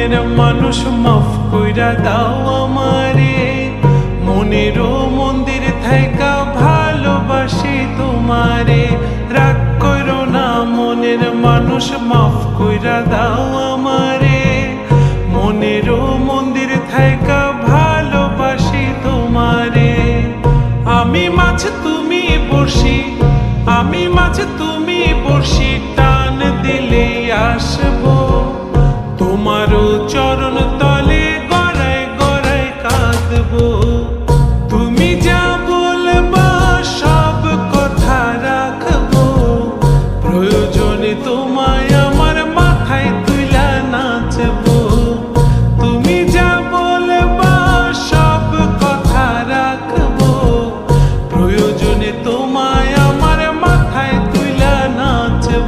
মনের মানুষ মাফ কইরা দাও আমারে, মনেরও মন্দির থাইকা ভালোবাসি তোমারে। রাগ করো না মনের মানুষ মাফ কইরা দাও আমারে, মনেরও মন্দির থাইকা ভালোবাসি তোমারে। আমি মাছ তুমি বড়শি, আমি মাছ তুমি বড়শি, টান দিলে আসবো তোমারও চরণ তলে গড়ায় গড়ায় কাঁদবো। তুমি যা বলবা সব কথা রাখবো, প্রয়োজনে তোমায়